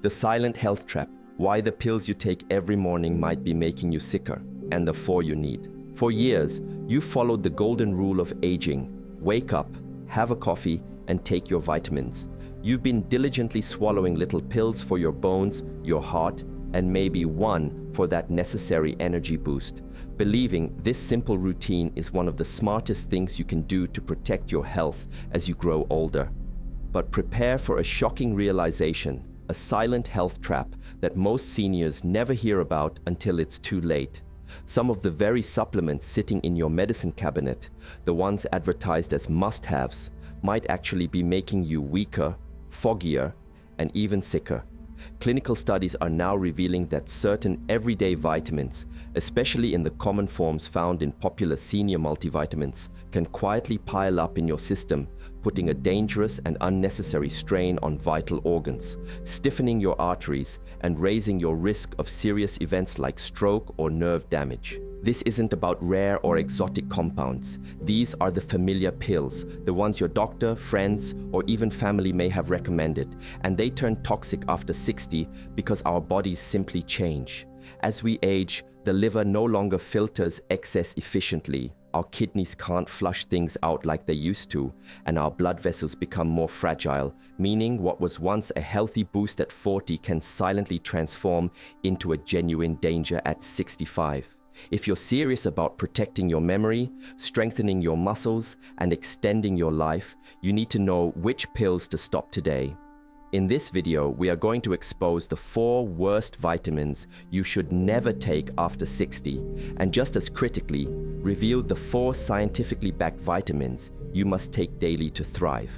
The silent health trap, why the pills you take every morning might be making you sicker, and the 4 you need. For years, you followed the golden rule of aging. Wake up, have a coffee, and take your vitamins. You've been diligently swallowing little pills for your bones, your heart, and maybe one for that necessary energy boost, believing this simple routine is one of the smartest things you can do to protect your health as you grow older. But prepare for a shocking realization, a silent health trap that most seniors never hear about until it's too late. Some of the very supplements sitting in your medicine cabinet, the ones advertised as must-haves, might actually be making you weaker, foggier, and even sicker. Clinical studies are now revealing that certain everyday vitamins, especially in the common forms found in popular senior multivitamins, can quietly pile up in your system, putting a dangerous and unnecessary strain on vital organs, stiffening your arteries, and raising your risk of serious events like stroke or nerve damage. This isn't about rare or exotic compounds. These are the familiar pills, the ones your doctor, friends, or even family may have recommended, and they turn toxic after 60 because our bodies simply change. As we age, the liver no longer filters excess efficiently. Our kidneys can't flush things out like they used to, and our blood vessels become more fragile, meaning what was once a healthy boost at 40 can silently transform into a genuine danger at 65. If you're serious about protecting your memory, strengthening your muscles, and extending your life, you need to know which pills to stop today. In this video, we are going to expose the 4 worst vitamins you should never take after 60, and just as critically, reveal the 4 scientifically backed vitamins you must take daily to thrive.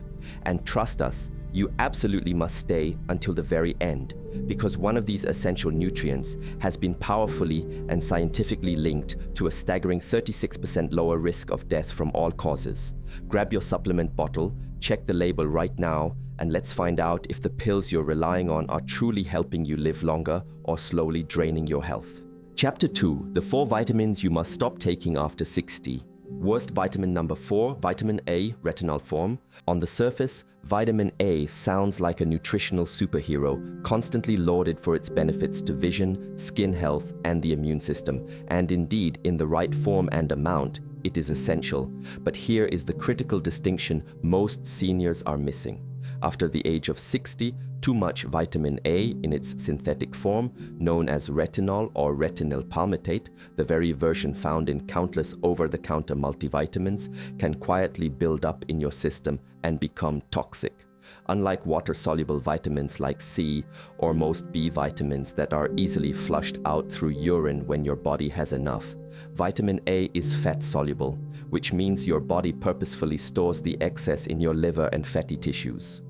And trust us, you absolutely must stay until the very end, because one of these essential nutrients has been powerfully and scientifically linked to a staggering 36% lower risk of death from all causes. Grab your supplement bottle, check the label right now, and let's find out if the pills you're relying on are truly helping you live longer or slowly draining your health. Chapter 2, the 4 vitamins you must stop taking after 60. Worst vitamin number 4, vitamin A, retinol form. On the surface, vitamin A sounds like a nutritional superhero, constantly lauded for its benefits to vision, skin health, and the immune system. And indeed, in the right form and amount, it is essential. But here is the critical distinction most seniors are missing. After the age of 60, too much vitamin A in its synthetic form, known as retinol or retinyl palmitate, the very version found in countless over-the-counter multivitamins, can quietly build up in your system and become toxic. Unlike water-soluble vitamins like C or most B vitamins that are easily flushed out through urine when your body has enough, vitamin A is fat-soluble, which means your body purposefully stores the excess in your liver and fatty tissues.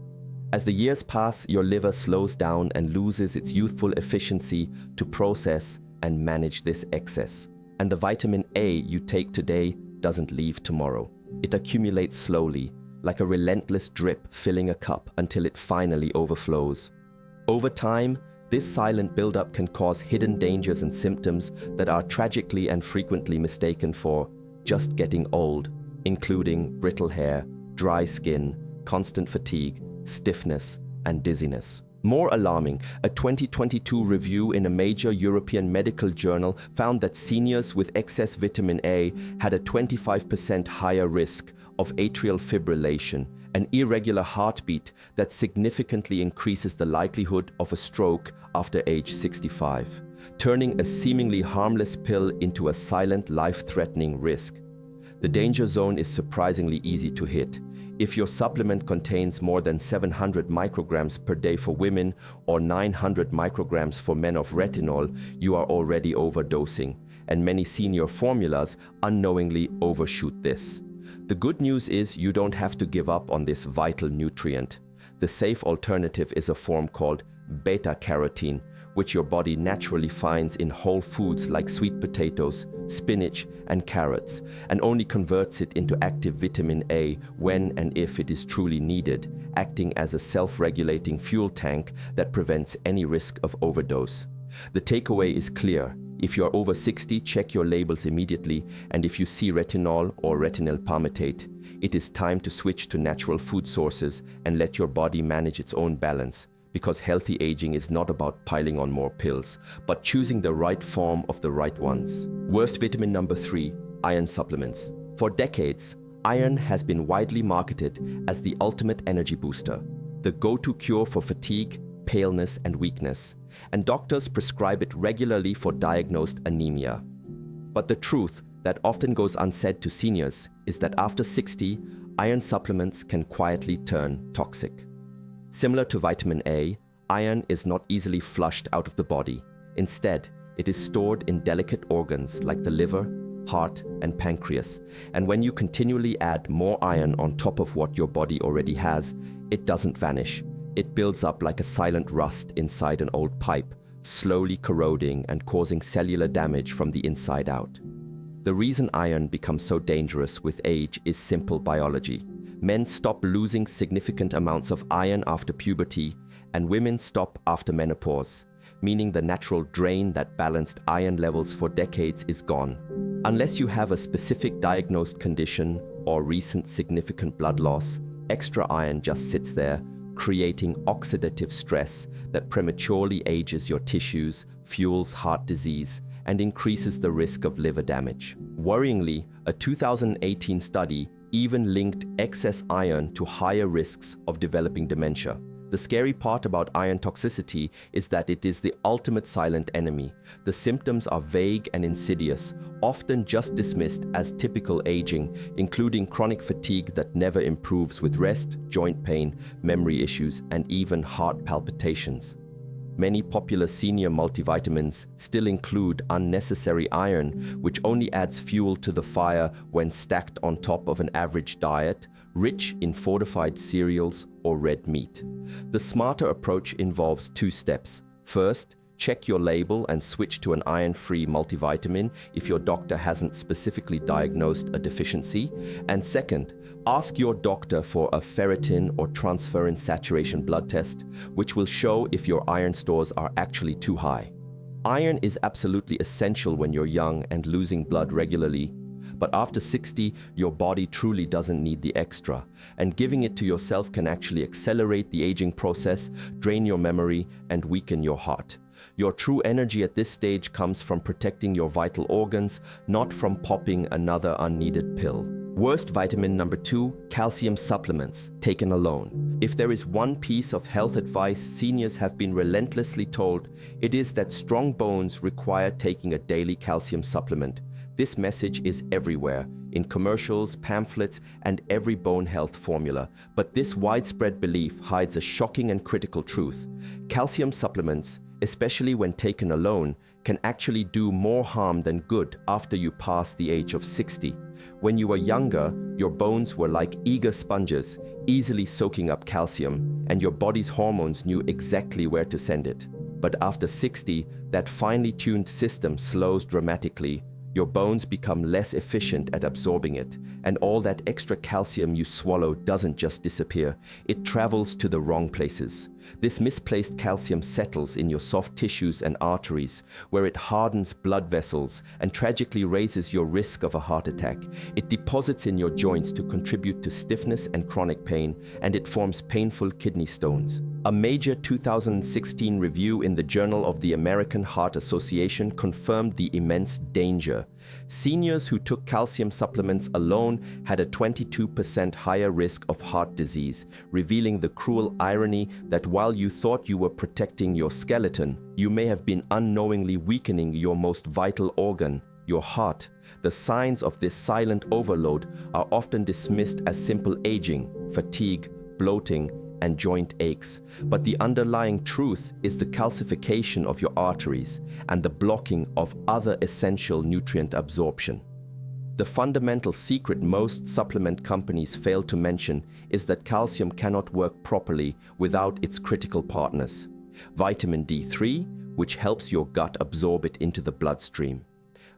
As the years pass, your liver slows down and loses its youthful efficiency to process and manage this excess. And the vitamin A you take today doesn't leave tomorrow. It accumulates slowly, like a relentless drip filling a cup until it finally overflows. Over time, this silent buildup can cause hidden dangers and symptoms that are tragically and frequently mistaken for just getting old, including brittle hair, dry skin, constant fatigue, stiffness, and dizziness. More alarming, a 2022 review in a major European medical journal found that seniors with excess vitamin A had a 25% higher risk of atrial fibrillation, an irregular heartbeat that significantly increases the likelihood of a stroke after age 65, turning a seemingly harmless pill into a silent, life-threatening risk. The danger zone is surprisingly easy to hit. If your supplement contains more than 700 micrograms per day for women or 900 micrograms for men of retinol, you are already overdosing, and many senior formulas unknowingly overshoot this. The good news is you don't have to give up on this vital nutrient. The safe alternative is a form called beta-carotene, which your body naturally finds in whole foods like sweet potatoes, spinach, and carrots, and only converts it into active vitamin A when and if it is truly needed, acting as a self-regulating fuel tank that prevents any risk of overdose. The takeaway is clear. If you are over 60, check your labels immediately, and if you see retinol or retinyl palmitate, it is time to switch to natural food sources and let your body manage its own balance, because healthy aging is not about piling on more pills, but choosing the right form of the right ones. Worst vitamin number 3, iron supplements. For decades, iron has been widely marketed as the ultimate energy booster, the go-to cure for fatigue, paleness, and weakness, and doctors prescribe it regularly for diagnosed anemia. But the truth that often goes unsaid to seniors is that after 60, iron supplements can quietly turn toxic. Similar to vitamin A, iron is not easily flushed out of the body. Instead, it is stored in delicate organs like the liver, heart, and pancreas. And when you continually add more iron on top of what your body already has, it doesn't vanish. It builds up like a silent rust inside an old pipe, slowly corroding and causing cellular damage from the inside out. The reason iron becomes so dangerous with age is simple biology. Men stop losing significant amounts of iron after puberty, and women stop after menopause, meaning the natural drain that balanced iron levels for decades is gone. Unless you have a specific diagnosed condition or recent significant blood loss, extra iron just sits there, creating oxidative stress that prematurely ages your tissues, fuels heart disease, and increases the risk of liver damage. Worryingly, a 2018 study even linked excess iron to higher risks of developing dementia. The scary part about iron toxicity is that it is the ultimate silent enemy. The symptoms are vague and insidious, often just dismissed as typical aging, including chronic fatigue that never improves with rest, joint pain, memory issues, and even heart palpitations. Many popular senior multivitamins still include unnecessary iron, which only adds fuel to the fire when stacked on top of an average diet, rich in fortified cereals or red meat. The smarter approach involves 2 steps. First, check your label and switch to an iron-free multivitamin if your doctor hasn't specifically diagnosed a deficiency. And second, ask your doctor for a ferritin or transferrin saturation blood test, which will show if your iron stores are actually too high. Iron is absolutely essential when you're young and losing blood regularly, but after 60, your body truly doesn't need the extra, and giving it to yourself can actually accelerate the aging process, drain your memory, and weaken your heart. Your true energy at this stage comes from protecting your vital organs, not from popping another unneeded pill. Worst vitamin number 2, calcium supplements, taken alone. If there is one piece of health advice seniors have been relentlessly told, it is that strong bones require taking a daily calcium supplement. This message is everywhere, in commercials, pamphlets, and every bone health formula. But this widespread belief hides a shocking and critical truth. Calcium supplements, especially when taken alone, can actually do more harm than good after you pass the age of 60. When you were younger, your bones were like eager sponges, easily soaking up calcium, and your body's hormones knew exactly where to send it. But after 60, that finely tuned system slows dramatically. Your bones become less efficient at absorbing it, and all that extra calcium you swallow doesn't just disappear, it travels to the wrong places. This misplaced calcium settles in your soft tissues and arteries, where it hardens blood vessels and tragically raises your risk of a heart attack. It deposits in your joints to contribute to stiffness and chronic pain, and it forms painful kidney stones. A major 2016 review in the Journal of the American Heart Association confirmed the immense danger. Seniors who took calcium supplements alone had a 22% higher risk of heart disease, revealing the cruel irony that while you thought you were protecting your skeleton, you may have been unknowingly weakening your most vital organ, your heart. The signs of this silent overload are often dismissed as simple aging, fatigue, bloating, and joint aches, but the underlying truth is the calcification of your arteries and the blocking of other essential nutrient absorption. The fundamental secret most supplement companies fail to mention is that calcium cannot work properly without its critical partners. Vitamin D3, which helps your gut absorb it into the bloodstream.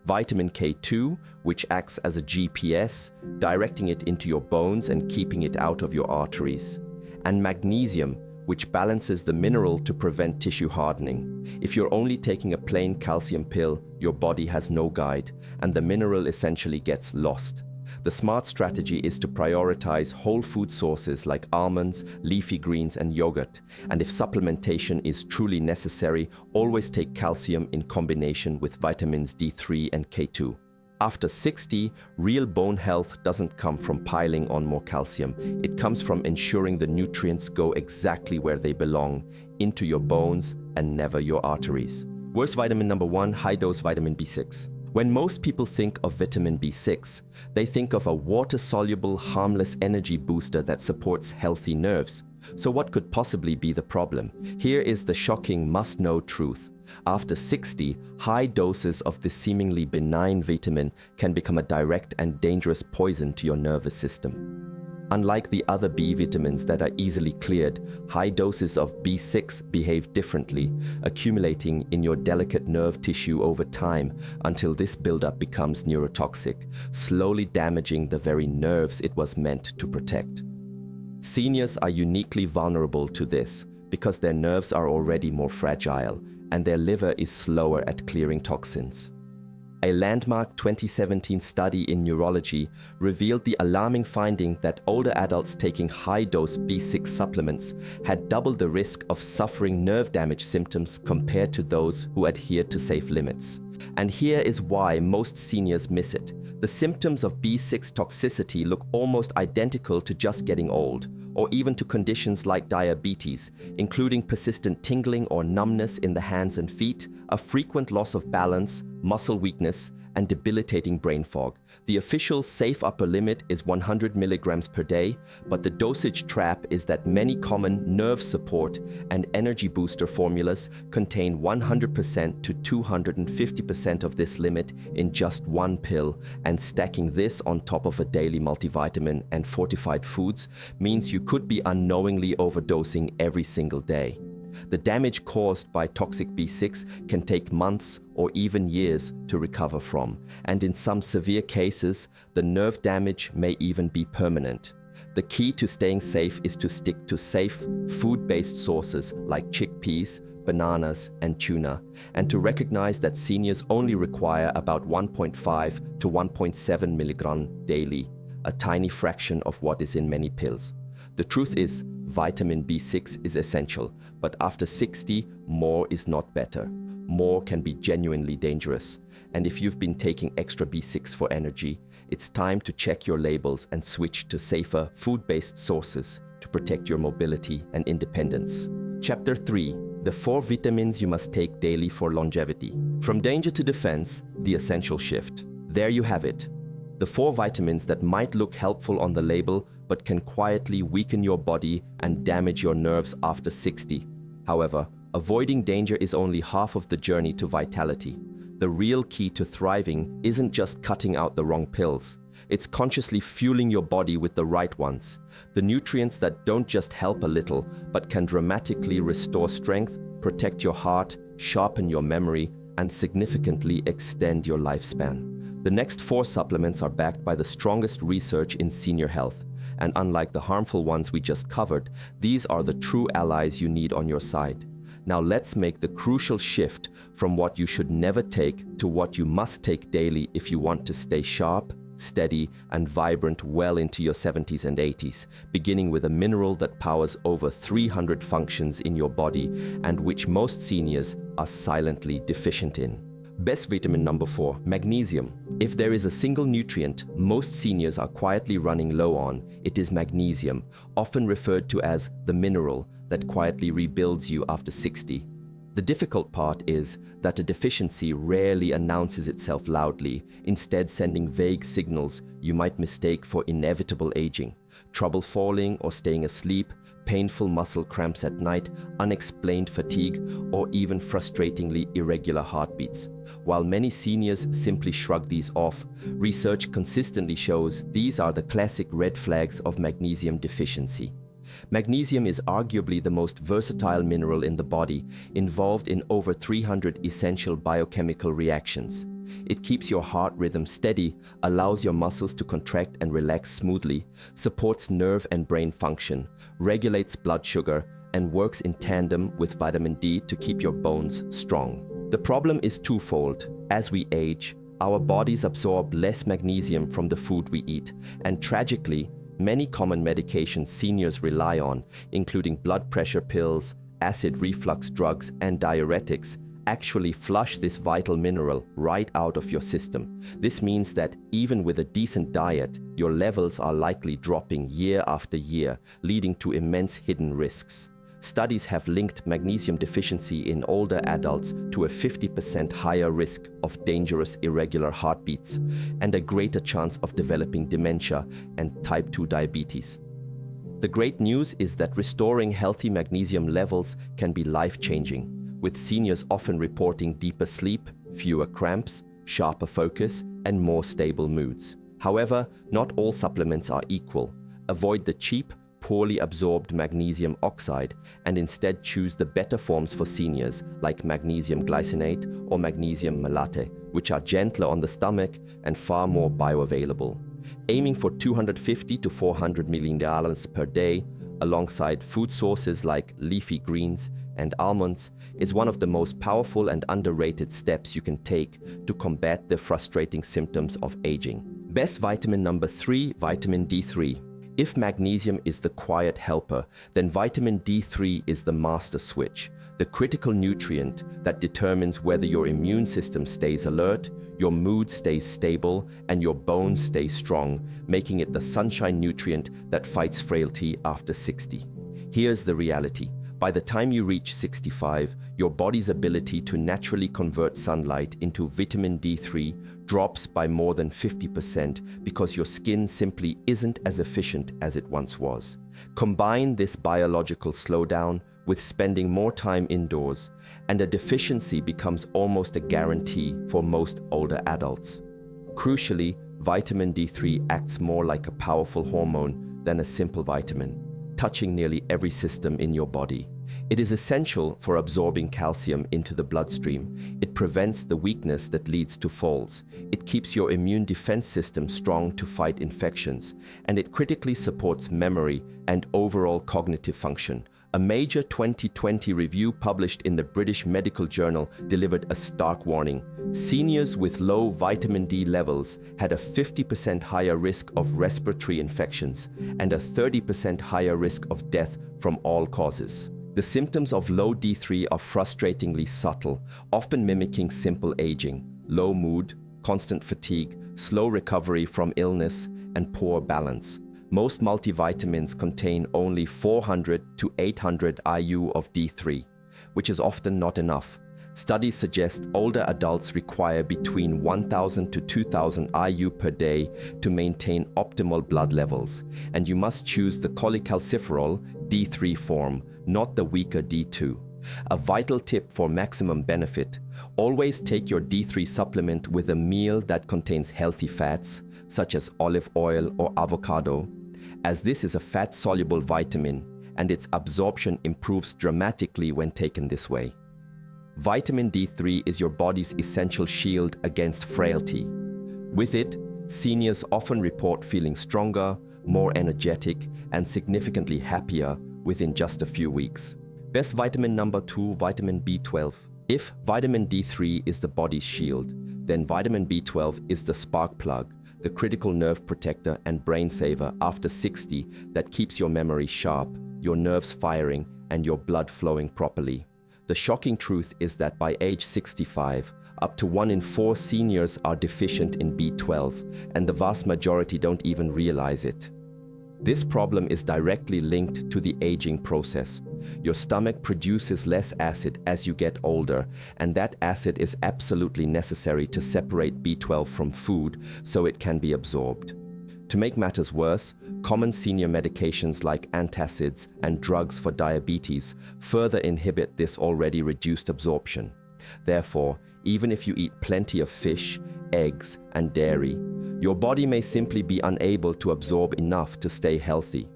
Vitamin K2, which acts as a GPS, directing it into your bones and keeping it out of your arteries. And magnesium, which balances the mineral to prevent tissue hardening. If you're only taking a plain calcium pill, your body has no guide, and the mineral essentially gets lost. The smart strategy is to prioritize whole food sources like almonds, leafy greens, and yogurt. And if supplementation is truly necessary, always take calcium in combination with vitamins D3 and K2. After 60, real bone health doesn't come from piling on more calcium. It comes from ensuring the nutrients go exactly where they belong, into your bones and never your arteries. Worst vitamin number 1, high-dose vitamin B6. When most people think of vitamin B6, they think of a water-soluble, harmless energy booster that supports healthy nerves. So what could possibly be the problem? Here is the shocking must-know truth. After 60, high doses of this seemingly benign vitamin can become a direct and dangerous poison to your nervous system. Unlike the other B vitamins that are easily cleared, high doses of B6 behave differently, accumulating in your delicate nerve tissue over time until this buildup becomes neurotoxic, slowly damaging the very nerves it was meant to protect. Seniors are uniquely vulnerable to this because their nerves are already more fragile and their liver is slower at clearing toxins. A landmark 2017 study in neurology revealed the alarming finding that older adults taking high-dose B6 supplements had double the risk of suffering nerve damage symptoms compared to those who adhered to safe limits. And here is why most seniors miss it. The symptoms of B6 toxicity look almost identical to just getting old, or even to conditions like diabetes, including persistent tingling or numbness in the hands and feet, a frequent loss of balance, muscle weakness, and debilitating brain fog. The official safe upper limit is 100 milligrams per day, but the dosage trap is that many common nerve support and energy booster formulas contain 100% to 250% of this limit in just one pill, and stacking this on top of a daily multivitamin and fortified foods means you could be unknowingly overdosing every single day. The damage caused by toxic B6 can take months or even years to recover from, and in some severe cases, the nerve damage may even be permanent. The key to staying safe is to stick to safe, food-based sources like chickpeas, bananas, and tuna, and to recognize that seniors only require about 1.5 to 1.7 milligram daily, a tiny fraction of what is in many pills. The truth is, vitamin B6 is essential, but after 60, more is not better. More can be genuinely dangerous. And if you've been taking extra B6 for energy, it's time to check your labels and switch to safer, food-based sources to protect your mobility and independence. Chapter 3. The 4 vitamins you must take daily for longevity. From danger to defense, the essential shift. There you have it. The 4 vitamins that might look helpful on the label but can quietly weaken your body and damage your nerves after 60. However, avoiding danger is only half of the journey to vitality. The real key to thriving isn't just cutting out the wrong pills. It's consciously fueling your body with the right ones. The nutrients that don't just help a little, but can dramatically restore strength, protect your heart, sharpen your memory, and significantly extend your lifespan. The next 4 supplements are backed by the strongest research in senior health. And unlike the harmful ones we just covered, these are the true allies you need on your side. Now let's make the crucial shift from what you should never take to what you must take daily if you want to stay sharp, steady, and vibrant well into your 70s and 80s, beginning with a mineral that powers over 300 functions in your body and which most seniors are silently deficient in. Best vitamin number 4, magnesium. If there is a single nutrient most seniors are quietly running low on, it is magnesium, often referred to as the mineral that quietly rebuilds you after 60. The difficult part is that a deficiency rarely announces itself loudly, instead sending vague signals you might mistake for inevitable aging. Trouble falling or staying asleep, painful muscle cramps at night, unexplained fatigue, or even frustratingly irregular heartbeats. While many seniors simply shrug these off, research consistently shows these are the classic red flags of magnesium deficiency. Magnesium is arguably the most versatile mineral in the body, involved in over 300 essential biochemical reactions. It keeps your heart rhythm steady, allows your muscles to contract and relax smoothly, supports nerve and brain function, regulates blood sugar, and works in tandem with vitamin D to keep your bones strong. The problem is twofold. As we age, our bodies absorb less magnesium from the food we eat, and tragically, many common medications seniors rely on, including blood pressure pills, acid reflux drugs, and diuretics, actually flush this vital mineral right out of your system. This means that even with a decent diet, your levels are likely dropping year after year, leading to immense hidden risks. Studies have linked magnesium deficiency in older adults to a 50% higher risk of dangerous irregular heartbeats and a greater chance of developing dementia and type 2 diabetes. The great news is that restoring healthy magnesium levels can be life-changing, with seniors often reporting deeper sleep, fewer cramps, sharper focus, and more stable moods. However, not all supplements are equal. Avoid the cheap, poorly absorbed magnesium oxide and instead choose the better forms for seniors like magnesium glycinate or magnesium malate, which are gentler on the stomach and far more bioavailable. Aiming for 250 to 400 milligrams per day alongside food sources like leafy greens and almonds is one of the most powerful and underrated steps you can take to combat the frustrating symptoms of aging. Best vitamin number 3, vitamin D3. If magnesium is the quiet helper, then vitamin D3 is the master switch, the critical nutrient that determines whether your immune system stays alert, your mood stays stable, and your bones stay strong, making it the sunshine nutrient that fights frailty after 60. Here's the reality. By the time you reach 65, your body's ability to naturally convert sunlight into vitamin D3 drops by more than 50% because your skin simply isn't as efficient as it once was. Combine this biological slowdown with spending more time indoors, and a deficiency becomes almost a guarantee for most older adults. Crucially, vitamin D3 acts more like a powerful hormone than a simple vitamin, touching nearly every system in your body. It is essential for absorbing calcium into the bloodstream. It prevents the weakness that leads to falls. It keeps your immune defense system strong to fight infections, and it critically supports memory and overall cognitive function. A major 2020 review published in the British Medical Journal delivered a stark warning. Seniors with low vitamin D levels had a 50% higher risk of respiratory infections and a 30% higher risk of death from all causes. The symptoms of low D3 are frustratingly subtle, often mimicking simple aging: low mood, constant fatigue, slow recovery from illness, and poor balance. Most multivitamins contain only 400 to 800 IU of D3, which is often not enough. Studies suggest older adults require between 1,000 to 2,000 IU per day to maintain optimal blood levels, and you must choose the cholecalciferol D3 form, not the weaker D2. A vital tip for maximum benefit: always take your D3 supplement with a meal that contains healthy fats, such as olive oil or avocado, as this is a fat-soluble vitamin and its absorption improves dramatically when taken this way. Vitamin D3 is your body's essential shield against frailty. With it, seniors often report feeling stronger, more energetic, and significantly happier within just a few weeks. Best vitamin number 2, vitamin B12. If vitamin D3 is the body's shield, then vitamin B12 is the spark plug, the critical nerve protector and brain saver after 60 that keeps your memory sharp, your nerves firing, and your blood flowing properly. The shocking truth is that by age 65, up to 1 in 4 seniors are deficient in B12, and the vast majority don't even realize it. This problem is directly linked to the aging process. Your stomach produces less acid as you get older, and that acid is absolutely necessary to separate B12 from food so it can be absorbed. To make matters worse, common senior medications like antacids and drugs for diabetes further inhibit this already reduced absorption. Therefore, even if you eat plenty of fish, eggs, and dairy, your body may simply be unable to absorb enough to stay healthy.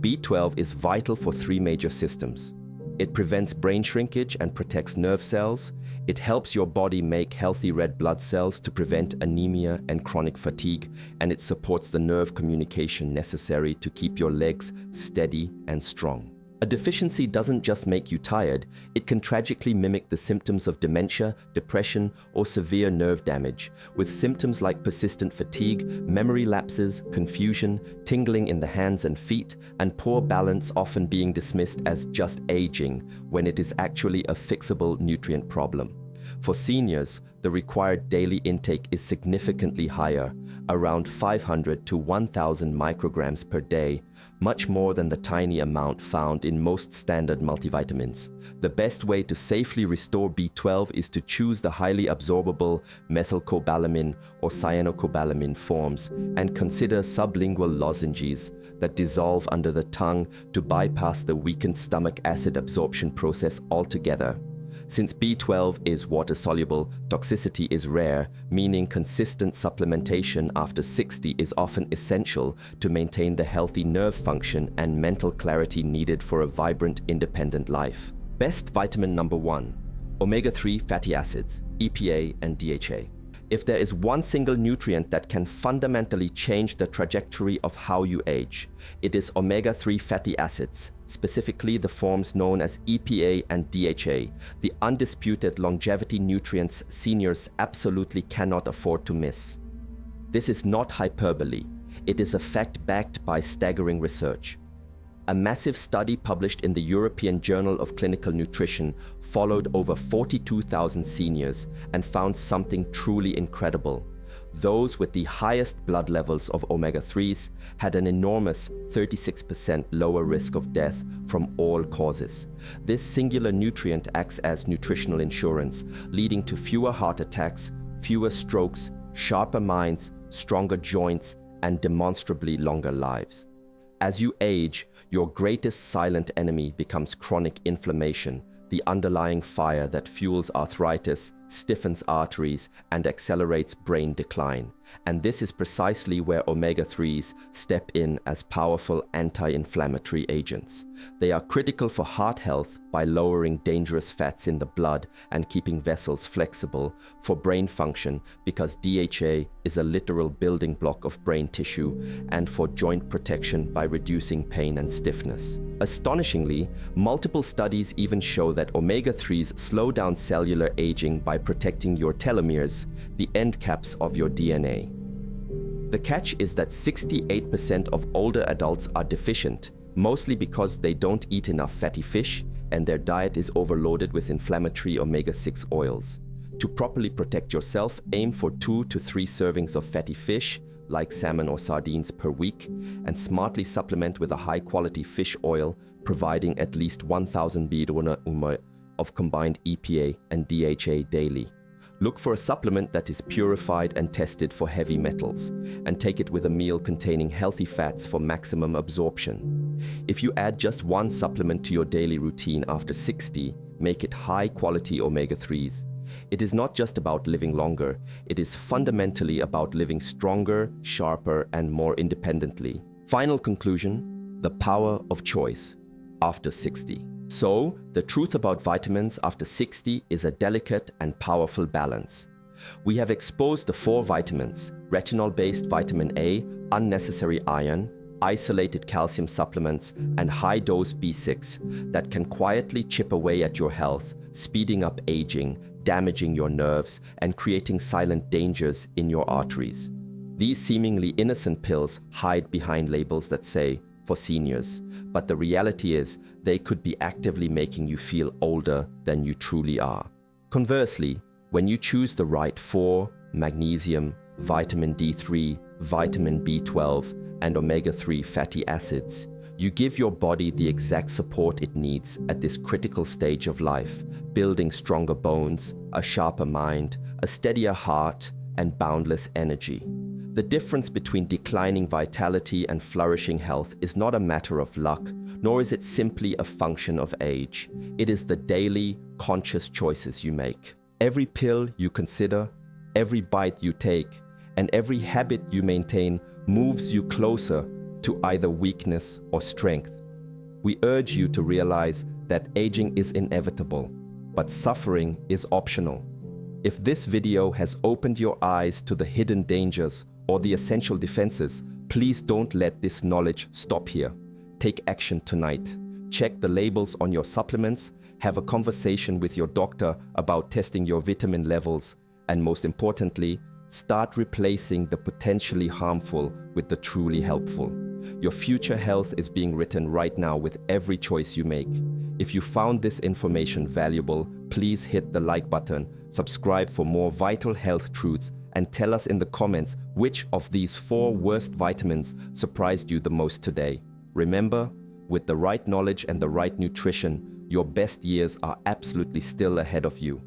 B12 is vital for 3 major systems. It prevents brain shrinkage and protects nerve cells. It helps your body make healthy red blood cells to prevent anemia and chronic fatigue, and it supports the nerve communication necessary to keep your legs steady and strong. A deficiency doesn't just make you tired, it can tragically mimic the symptoms of dementia, depression, or severe nerve damage, with symptoms like persistent fatigue, memory lapses, confusion, tingling in the hands and feet, and poor balance often being dismissed as just aging when it is actually a fixable nutrient problem. For seniors, the required daily intake is significantly higher, around 500 to 1,000 micrograms per day, much more than the tiny amount found in most standard multivitamins. The best way to safely restore B12 is to choose the highly absorbable methylcobalamin or cyanocobalamin forms and consider sublingual lozenges that dissolve under the tongue to bypass the weakened stomach acid absorption process altogether. Since B12 is water-soluble, toxicity is rare, meaning consistent supplementation after 60 is often essential to maintain the healthy nerve function and mental clarity needed for a vibrant, independent life. Best vitamin number 1: omega-3 fatty acids, EPA and DHA. If there is one single nutrient that can fundamentally change the trajectory of how you age, it is omega-3 fatty acids, specifically the forms known as EPA and DHA, the undisputed longevity nutrients seniors absolutely cannot afford to miss. This is not hyperbole. It is a fact backed by staggering research. A massive study published in the European Journal of Clinical Nutrition followed over 42,000 seniors and found something truly incredible. Those with the highest blood levels of omega-3s had an enormous 36% lower risk of death from all causes. This singular nutrient acts as nutritional insurance, leading to fewer heart attacks, fewer strokes, sharper minds, stronger joints, and demonstrably longer lives. As you age, your greatest silent enemy becomes chronic inflammation, the underlying fire that fuels arthritis, stiffens arteries, and accelerates brain decline. And this is precisely where omega-3s step in as powerful anti-inflammatory agents. They are critical for heart health by lowering dangerous fats in the blood and keeping vessels flexible, for brain function because DHA is a literal building block of brain tissue, and for joint protection by reducing pain and stiffness. Astonishingly, multiple studies even show that omega-3s slow down cellular aging by protecting your telomeres, the end caps of your DNA. The catch is that 68% of older adults are deficient, mostly because they don't eat enough fatty fish and their diet is overloaded with inflammatory omega-6 oils. To properly protect yourself, aim for 2 to 3 servings of fatty fish, like salmon or sardines, per week, and smartly supplement with a high-quality fish oil, providing at least 1,000 bidone of combined EPA and DHA daily. Look for a supplement that is purified and tested for heavy metals, and take it with a meal containing healthy fats for maximum absorption. If you add just one supplement to your daily routine after 60, make it high-quality omega-3s. It is not just about living longer, it is fundamentally about living stronger, sharper, and more independently. Final conclusion: the power of choice after 60. So, the truth about vitamins after 60 is a delicate and powerful balance. We have exposed the 4 vitamins: retinol-based vitamin A, unnecessary iron, isolated calcium supplements, and high-dose B6 that can quietly chip away at your health, speeding up aging, damaging your nerves, and creating silent dangers in your arteries. These seemingly innocent pills hide behind labels that say, "for seniors," but the reality is they could be actively making you feel older than you truly are. Conversely, when you choose the right 4, magnesium, vitamin D3, vitamin B12, and omega-3 fatty acids, you give your body the exact support it needs at this critical stage of life, building stronger bones, a sharper mind, a steadier heart, and boundless energy. The difference between declining vitality and flourishing health is not a matter of luck, nor is it simply a function of age. It is the daily, conscious choices you make. Every pill you consider, every bite you take, and every habit you maintain moves you closer to either weakness or strength. We urge you to realize that aging is inevitable, but suffering is optional. If this video has opened your eyes to the hidden dangers or the essential defenses, please don't let this knowledge stop here. Take action tonight. Check the labels on your supplements, have a conversation with your doctor about testing your vitamin levels, and most importantly, start replacing the potentially harmful with the truly helpful. Your future health is being written right now with every choice you make. If you found this information valuable, please hit the like button, subscribe for more vital health truths, and tell us in the comments which of these 4 worst vitamins surprised you the most today. Remember, with the right knowledge and the right nutrition, your best years are absolutely still ahead of you.